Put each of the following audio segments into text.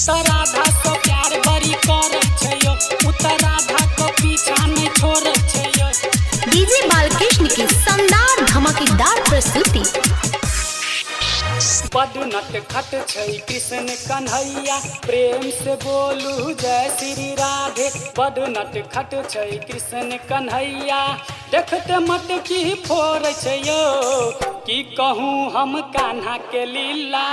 उत्तर राधा से प्यार बड़ी करे छै यो, उत्तर राधा को पीछा नहीं छोड़े छै यो। डीजे बालकृष्ण की शानदार धमाकेदार प्रस्तुति। बड नटखट छै कृष्ण कन्हैया, प्रेम से बोलू जय श्री राधे। बड नटखट छै कृष्ण कन्हैया, देखते मटकी फोड़ छै यो। की कहूँ हम कान्हा के लीला,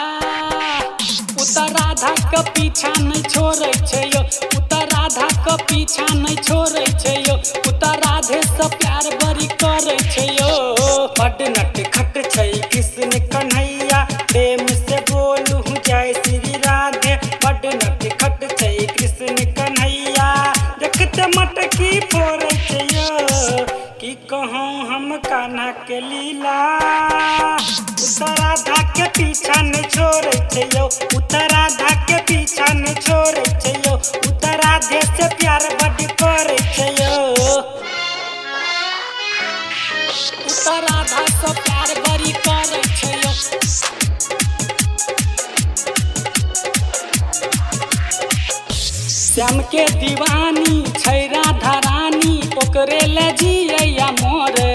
उत्तर राधा के पीछा नहीं छोड़े छै यो, उत्तर राधा के पीछा नहीं छोड़े छै यो। उत्तर राधे से प्यार बड़ी करे छै यो। बड नटखट छै कृष्ण कन्हैया, प्रेम से बोलू जय श्री राधे। बड नटखट छै कृष्ण कन्हैया, देखते मटकी फोड़े छै यो। की कहूँ हम कान्हा के लीला, उत्तर राधा के पीछा नहीं छोड़े छै यो, उत्तर राधा के पीछा नहीं छोड़े छै यो। उत्तर राधे से प्यार बड़ी करे छै यो, उत्तर राधा से प्यार बड़ी करे छै यो। श्याम के दीवानी छै राधा रानी, ओकरे ले जिया मोरे।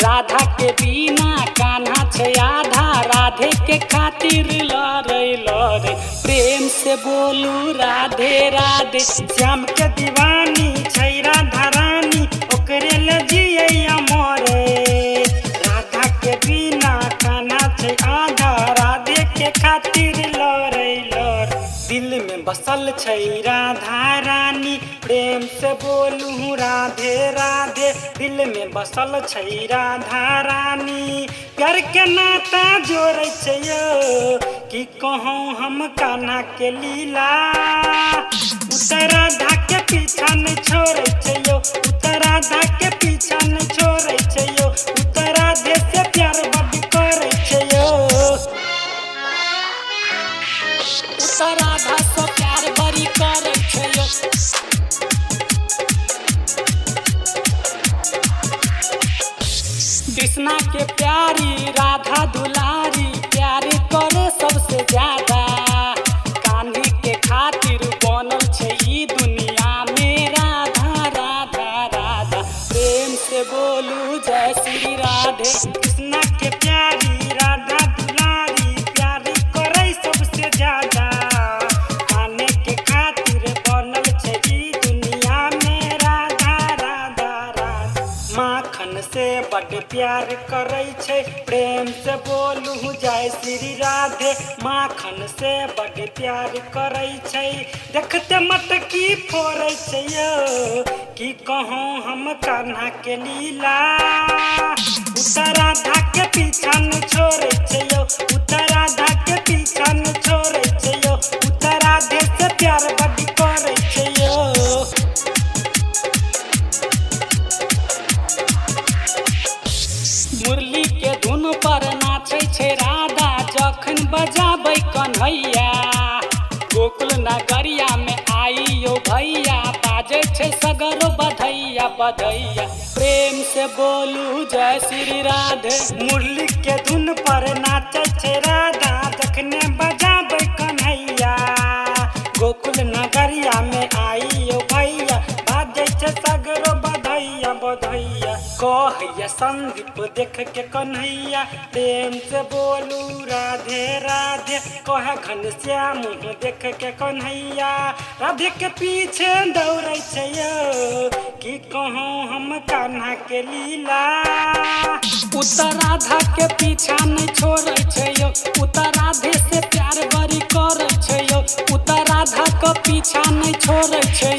राधा के बिना कान्हा छै आधा, राधे के खातिर लड़े लड़े। प्रेम से बोलू राधे राधे। श्याम के दीवानी छै राधा रानी, ओकरे ले जिया मोरे। राधा के बिना कान्हा छै आधा, राधे के खातिर लड़े लड़े। दिल में बसल छै राधा रानी, प्रेम से बोलू राधे राधे। दिल में बसल छै राधा रानी, प्यार के नाता जोड़े छै यो। की कहूँ हम कान्हा के लीला, उत्तर राधा के पीछा नहीं छोड़े छै यो, उत्तर राधा के पीछा नहीं छोड़े छै यो। उत्तर राधे से प्यार बड़ी करे छै यो, उत्तर राधा से प्यार बड़ी करे छै यो। कृष्णा के प्यारी राधा दुलारी, प्यार करे सबसे ज्यादा। कान्ही के खातिर बनल छै ई दुनिया में राधा राधा राधा। प्रेम से बोलू जय श्री राधे। कृष्णा के प्यारी राधा दुलारी, प्यार करे सबसे ज्यादा। कान्हे के खातिर बनल छै ई दुनिया में राधा राधा राधा। माखन से बड़ प्यार करे छै, प्रेम से बोलू जय श्री राधे। माखन से बड़ प्यार करे छै, देखते मटकी फोड़े छै यो। की कहूँ हम कान्हा के लीला, उत्तर राधा के पीछा नहीं छोड़े छै यो, उत्तर राधा के पीछा नहीं छोड़े छै यो। उत्तर राधे से प्यार बड़ी करे छै यो। मुरली के धुन पर नाचे छै राधा, जखन बजाबै कन्हैया। गोकुल नगरिया में आई यो भैया, बाजे छै सगरो बधैया बधैया। प्रेम से बोलू जय श्री राधे। मुरली के धुन पर नाचे छै राधा, जखने बजाबै कन्हैया। गोकुल नगरिया में आई यो भैया, बाजे छै सगरो बधैया बधैया। कहैया संदीप देख के कन्हैया, प्रेम से बोलू राधे राधे। कह घनश्याम देख के कन्हैया, राधे के पीछे दौड़े छै यो। की कहूँ हम कान्हा के लीला, उत्तर राधा के पीछा नहीं छोड़े छै यो, उत्तर राधे से प्यार बड़ी करे छै यो। उत्तर राधा के पीछा नहीं छोड़े छै